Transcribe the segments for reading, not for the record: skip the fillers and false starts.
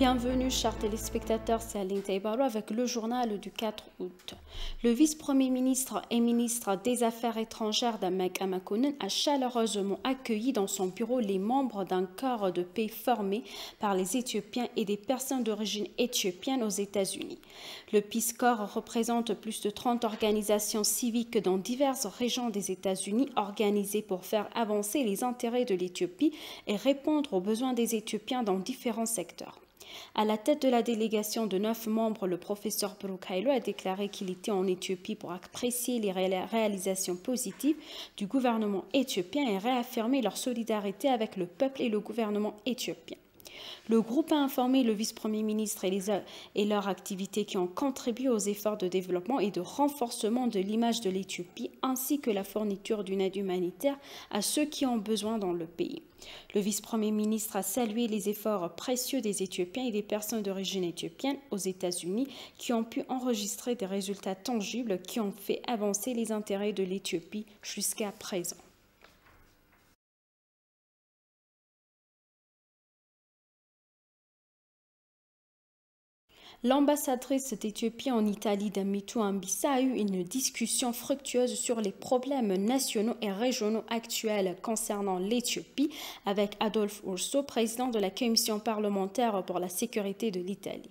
Bienvenue, chers téléspectateurs, c'est Aline Taïbaro avec le journal du 4 août. Le vice-premier ministre et ministre des Affaires étrangères d'Amek Amakonnen a chaleureusement accueilli dans son bureau les membres d'un corps de paix formé par les Éthiopiens et des personnes d'origine éthiopienne aux États-Unis. Le Peace Corps représente plus de 30 organisations civiques dans diverses régions des États-Unis organisées pour faire avancer les intérêts de l'Éthiopie et répondre aux besoins des Éthiopiens dans différents secteurs. À la tête de la délégation de 9 membres, le professeur Brooke Hailo a déclaré qu'il était en Éthiopie pour apprécier les réalisations positives du gouvernement éthiopien et réaffirmer leur solidarité avec le peuple et le gouvernement éthiopien. Le groupe a informé le vice-premier ministre et leurs activités qui ont contribué aux efforts de développement et de renforcement de l'image de l'Éthiopie, ainsi que la fourniture d'une aide humanitaire à ceux qui ont besoin dans le pays. Le vice-premier ministre a salué les efforts précieux des Éthiopiens et des personnes d'origine éthiopienne aux États-Unis qui ont pu enregistrer des résultats tangibles qui ont fait avancer les intérêts de l'Éthiopie jusqu'à présent. L'ambassadrice d'Éthiopie en Italie, Damitou Ambissa, a eu une discussion fructueuse sur les problèmes nationaux et régionaux actuels concernant l'Éthiopie avec Adolfo Urso, président de la Commission parlementaire pour la sécurité de l'Italie.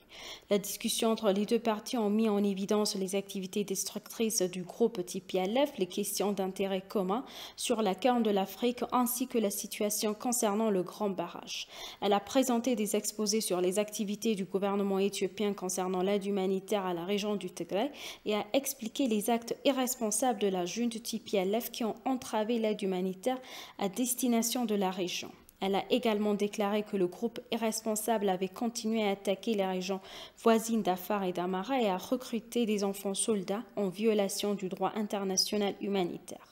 La discussion entre les deux parties ont mis en évidence les activités destructrices du groupe TPLF, les questions d'intérêt commun sur la Corne de l'Afrique ainsi que la situation concernant le Grand Barrage. Elle a présenté des exposés sur les activités du gouvernement éthiopien concernant l'aide humanitaire à la région du Tigray et a expliqué les actes irresponsables de la junte TPLF qui ont entravé l'aide humanitaire à destination de la région. Elle a également déclaré que le groupe irresponsable avait continué à attaquer les régions voisines d'Afar et d'Amara et à recruter des enfants soldats en violation du droit international humanitaire.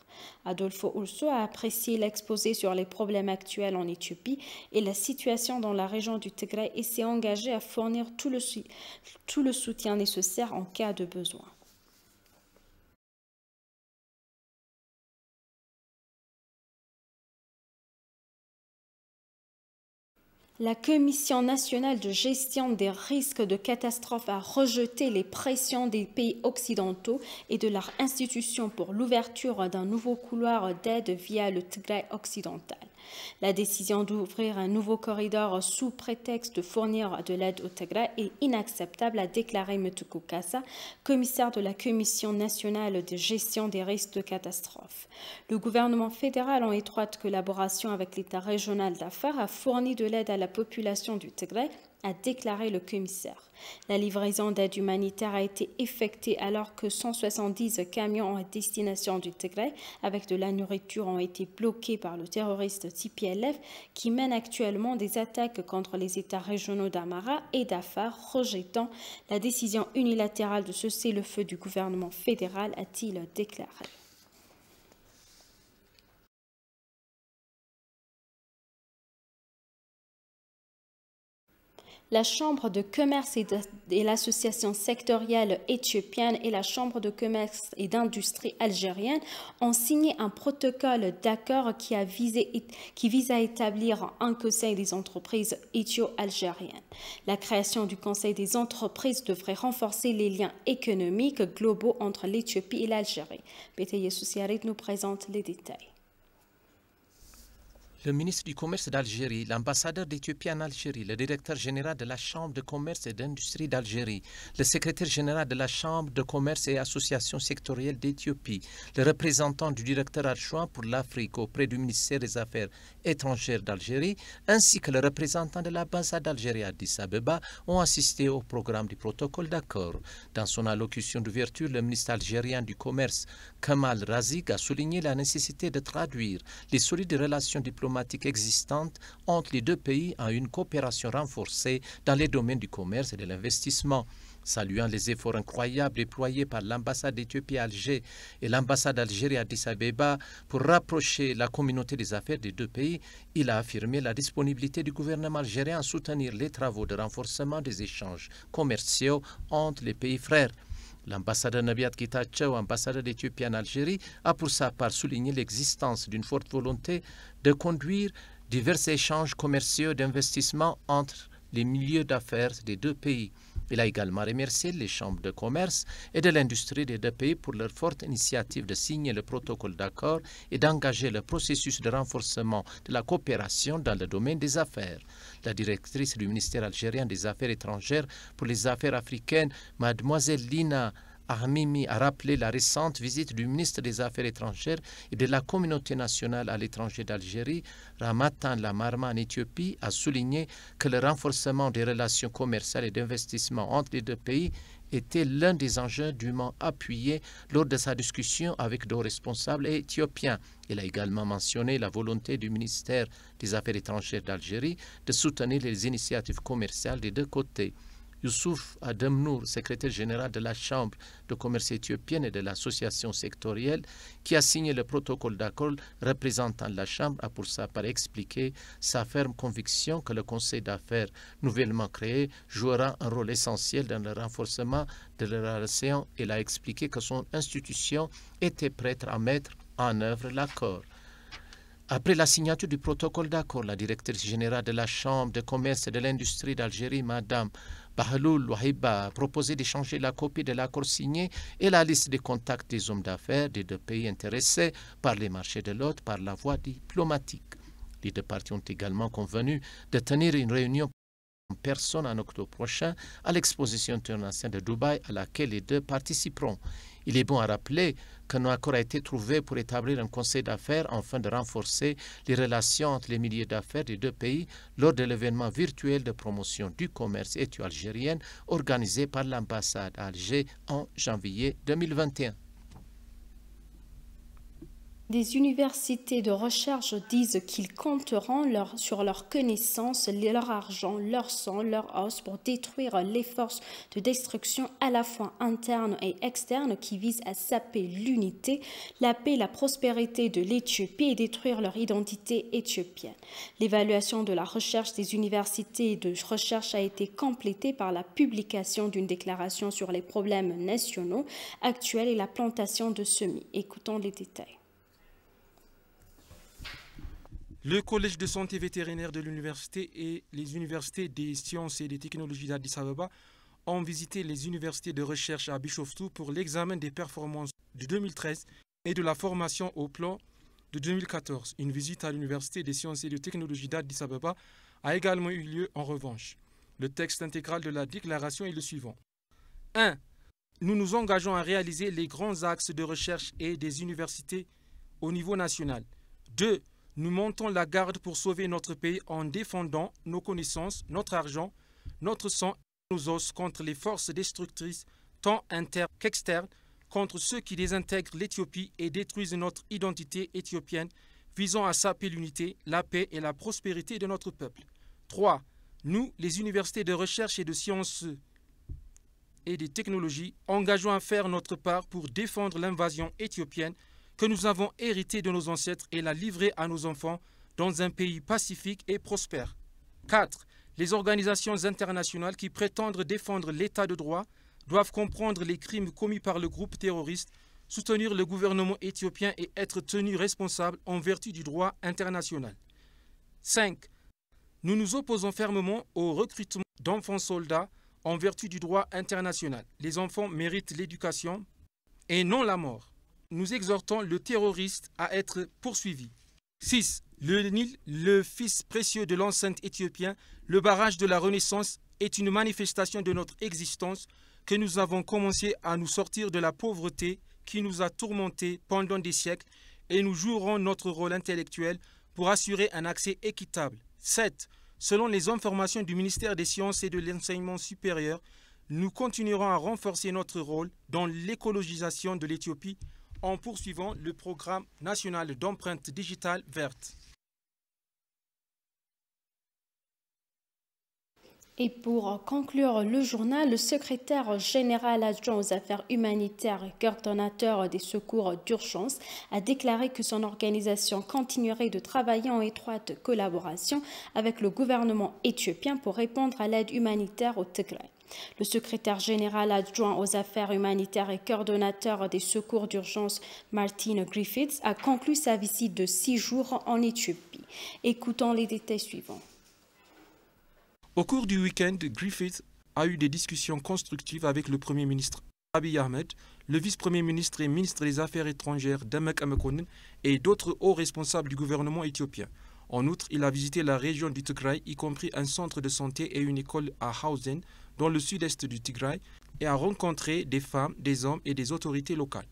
Adolfo Urso a apprécié l'exposé sur les problèmes actuels en Éthiopie et la situation dans la région du Tigray et s'est engagé à fournir tout le soutien nécessaire en cas de besoin. La Commission nationale de gestion des risques de catastrophe a rejeté les pressions des pays occidentaux et de leurs institutions pour l'ouverture d'un nouveau couloir d'aide via le Tigray occidental. La décision d'ouvrir un nouveau corridor sous prétexte de fournir de l'aide au Tigray est inacceptable, a déclaré Mutuku Kassa, commissaire de la Commission nationale de gestion des risques de catastrophe. Le gouvernement fédéral, en étroite collaboration avec l'État régional d'Afar, a fourni de l'aide à la population du Tigray, a déclaré le commissaire. La livraison d'aide humanitaire a été effectuée alors que 170 camions à destination du Tigray avec de la nourriture ont été bloqués par le terroriste TPLF qui mène actuellement des attaques contre les États régionaux d'Amara et d'Afar, rejetant la décision unilatérale de cesser le feu du gouvernement fédéral, a-t-il déclaré. La Chambre de commerce et l'association sectorielle éthiopienne et la Chambre de commerce et d'industrie algérienne ont signé un protocole d'accord qui vise à établir un conseil des entreprises éthio-algériennes. La création du conseil des entreprises devrait renforcer les liens économiques globaux entre l'Éthiopie et l'Algérie. Bétaye Soussiarit nous présente les détails. Le ministre du Commerce d'Algérie, l'ambassadeur d'Éthiopie en Algérie, le directeur général de la Chambre de commerce et d'industrie d'Algérie, le secrétaire général de la Chambre de commerce et association sectorielle d'Éthiopie, le représentant du directeur adjoint pour l'Afrique auprès du ministère des Affaires étrangères d'Algérie, ainsi que le représentant de l'ambassade d'Algérie à Addis Abeba ont assisté au programme du protocole d'accord. Dans son allocution d'ouverture, le ministre algérien du Commerce, Kamal Razik, a souligné la nécessité de traduire les solides relations diplomatiques existantes entre les deux pays en une coopération renforcée dans les domaines du commerce et de l'investissement. Saluant les efforts incroyables déployés par l'ambassade d'Éthiopie à Alger et l'ambassade d'Algérie à Addis Abeba pour rapprocher la communauté des affaires des deux pays, il a affirmé la disponibilité du gouvernement algérien à soutenir les travaux de renforcement des échanges commerciaux entre les pays frères. L'ambassadeur Nabiat Getachew, ambassadeur d'Éthiopie en Algérie, a pour sa part souligné l'existence d'une forte volonté de conduire divers échanges commerciaux d'investissement entre les milieux d'affaires des deux pays. Il a également remercié les chambres de commerce et de l'industrie des deux pays pour leur forte initiative de signer le protocole d'accord et d'engager le processus de renforcement de la coopération dans le domaine des affaires. La directrice du ministère algérien des Affaires étrangères pour les affaires africaines, mademoiselle Lina Ahmimi, a rappelé la récente visite du ministre des Affaires étrangères et de la communauté nationale à l'étranger d'Algérie, Ramatan Lamarma en Éthiopie, a souligné que le renforcement des relations commerciales et d'investissement entre les deux pays était l'un des enjeux dûment appuyés lors de sa discussion avec deux responsables éthiopiens. Il a également mentionné la volonté du ministère des Affaires étrangères d'Algérie de soutenir les initiatives commerciales des deux côtés. Youssouf Ademnour, secrétaire général de la Chambre de commerce éthiopienne et de l'association sectorielle, qui a signé le protocole d'accord représentant la Chambre, a pour sa part expliqué sa ferme conviction que le Conseil d'affaires nouvellement créé jouera un rôle essentiel dans le renforcement de la relation. Il a expliqué que son institution était prête à mettre en œuvre l'accord. Après la signature du protocole d'accord, la directrice générale de la Chambre de commerce et de l'industrie d'Algérie, Mme Bahloul Wahiba, a proposé d'échanger la copie de l'accord signé et la liste des contacts des hommes d'affaires des deux pays intéressés par les marchés de l'autre par la voie diplomatique. Les deux parties ont également convenu de tenir une réunion en personne en octobre prochain à l'exposition internationale de Dubaï à laquelle les deux participeront. Il est bon à rappeler qu'un accord a été trouvé pour établir un conseil d'affaires afin de renforcer les relations entre les milieux d'affaires des deux pays lors de l'événement virtuel de promotion du commerce éthio-algérien organisé par l'ambassade à Alger en janvier 2021. Des universités de recherche disent qu'ils compteront sur leurs connaissances, leur argent, leur sang, leur os pour détruire les forces de destruction à la fois internes et externes qui visent à saper l'unité, la paix et la prospérité de l'Éthiopie et détruire leur identité éthiopienne. L'évaluation de la recherche des universités de recherche a été complétée par la publication d'une déclaration sur les problèmes nationaux actuels et la plantation de semis. Écoutons les détails. Le Collège de santé vétérinaire de l'université et les universités des sciences et des technologies d'Addis Abeba ont visité les universités de recherche à Bishoftu pour l'examen des performances de 2013 et de la formation au plan de 2014. Une visite à l'université des sciences et des technologies d'Addis Abeba a également eu lieu en revanche. Le texte intégral de la déclaration est le suivant. 1. Nous nous engageons à réaliser les grands axes de recherche et des universités au niveau national. 2. Nous montons la garde pour sauver notre pays en défendant nos connaissances, notre argent, notre sang et nos os contre les forces destructrices, tant internes qu'externes, contre ceux qui désintègrent l'Éthiopie et détruisent notre identité éthiopienne, visant à saper l'unité, la paix et la prospérité de notre peuple. 3. Nous, les universités de recherche et de sciences et de technologies, engageons à faire notre part pour défendre l'invasion éthiopienne que nous avons hérité de nos ancêtres et la livrer à nos enfants dans un pays pacifique et prospère. 4. Les organisations internationales qui prétendent défendre l'état de droit doivent comprendre les crimes commis par le groupe terroriste, soutenir le gouvernement éthiopien et être tenus responsables en vertu du droit international. 5. Nous nous opposons fermement au recrutement d'enfants soldats en vertu du droit international. Les enfants méritent l'éducation et non la mort. Nous exhortons le terroriste à être poursuivi. 6. Le Nil, le fils précieux de l'enceinte éthiopien, le barrage de la Renaissance, est une manifestation de notre existence que nous avons commencé à nous sortir de la pauvreté qui nous a tourmentés pendant des siècles et nous jouerons notre rôle intellectuel pour assurer un accès équitable. 7. Selon les informations du ministère des Sciences et de l'Enseignement supérieur, nous continuerons à renforcer notre rôle dans l'écologisation de l'Éthiopie en poursuivant le programme national d'empreinte digitale verte. Et pour conclure le journal, le secrétaire général adjoint aux affaires humanitaires et coordonnateur des secours d'urgence a déclaré que son organisation continuerait de travailler en étroite collaboration avec le gouvernement éthiopien pour répondre à l'aide humanitaire au Tigray. Le secrétaire général adjoint aux affaires humanitaires et coordonnateur des secours d'urgence, Martin Griffiths, a conclu sa visite de 6 jours en Éthiopie. Écoutons les détails suivants. Au cours du week-end, Griffith a eu des discussions constructives avec le Premier ministre Abiy Ahmed, le vice-premier ministre et ministre des Affaires étrangères Demek Emekonnen et d'autres hauts responsables du gouvernement éthiopien. En outre, il a visité la région du Tigray, y compris un centre de santé et une école à Hausen, dans le sud-est du Tigray, et a rencontré des femmes, des hommes et des autorités locales.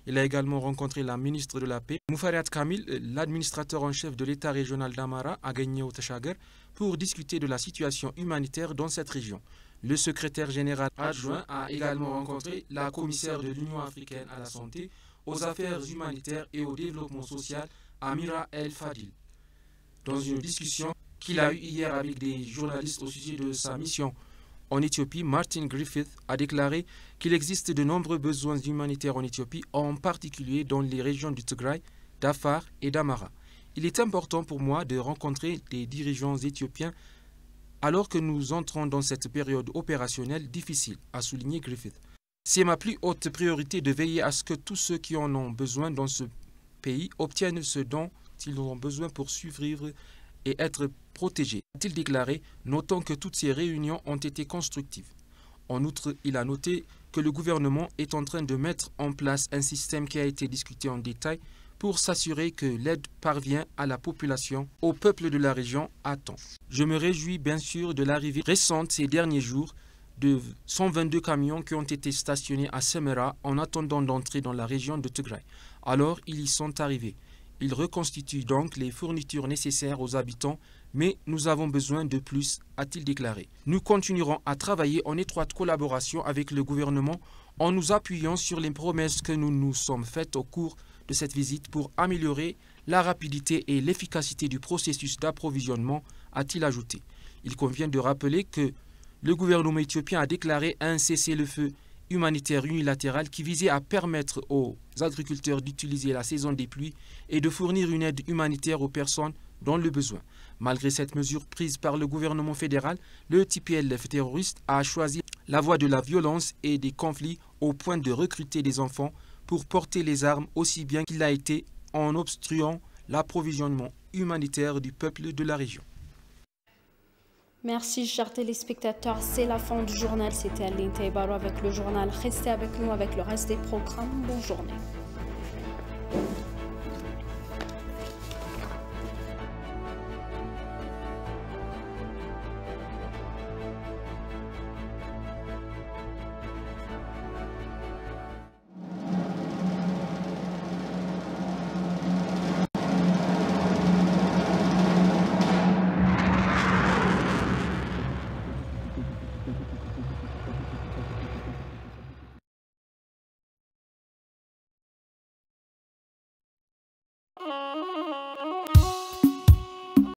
Il a également rencontré la ministre de la Paix, Muferiat Kamil, l'administrateur en chef de l'État régional d'Amara, Agagnew Teshager, pour discuter de la situation humanitaire dans cette région. Le secrétaire général adjoint a également rencontré la commissaire de l'Union africaine à la santé, aux affaires humanitaires et au développement social, Amira El Fadil. Dans une discussion qu'il a eue hier avec des journalistes au sujet de sa mission en Éthiopie, Martin Griffith a déclaré qu'il existe de nombreux besoins humanitaires en Éthiopie, en particulier dans les régions du Tigray, d'Afar et d'Amara. Il est important pour moi de rencontrer des dirigeants éthiopiens alors que nous entrons dans cette période opérationnelle difficile, a souligné Griffith. C'est ma plus haute priorité de veiller à ce que tous ceux qui en ont besoin dans ce pays obtiennent ce dont ils ont besoin pour survivre et être protégés, a-t-il déclaré, notant que toutes ces réunions ont été constructives. En outre, il a noté que le gouvernement est en train de mettre en place un système qui a été discuté en détail pour s'assurer que l'aide parvient à la population, au peuple de la région à temps. Je me réjouis bien sûr de l'arrivée récente ces derniers jours de 122 camions qui ont été stationnés à Semera en attendant d'entrer dans la région de Tigray. Alors, ils y sont arrivés. Ils reconstituent donc les fournitures nécessaires aux habitants, mais nous avons besoin de plus, a-t-il déclaré. Nous continuerons à travailler en étroite collaboration avec le gouvernement en nous appuyant sur les promesses que nous nous sommes faites au cours de cette visite pour améliorer la rapidité et l'efficacité du processus d'approvisionnement, a-t-il ajouté. Il convient de rappeler que le gouvernement éthiopien a déclaré un cessez-le-feu humanitaire unilatéral qui visait à permettre aux agriculteurs d'utiliser la saison des pluies et de fournir une aide humanitaire aux personnes dans le besoin. Malgré cette mesure prise par le gouvernement fédéral, le TPLF terroriste a choisi la voie de la violence et des conflits au point de recruter des enfants pour porter les armes aussi bien qu'il a été en obstruant l'approvisionnement humanitaire du peuple de la région. Merci, chers téléspectateurs. C'est la fin du journal. C'était Aline Taïbaro avec le journal. Restez avec nous avec le reste des programmes. Bonne journée.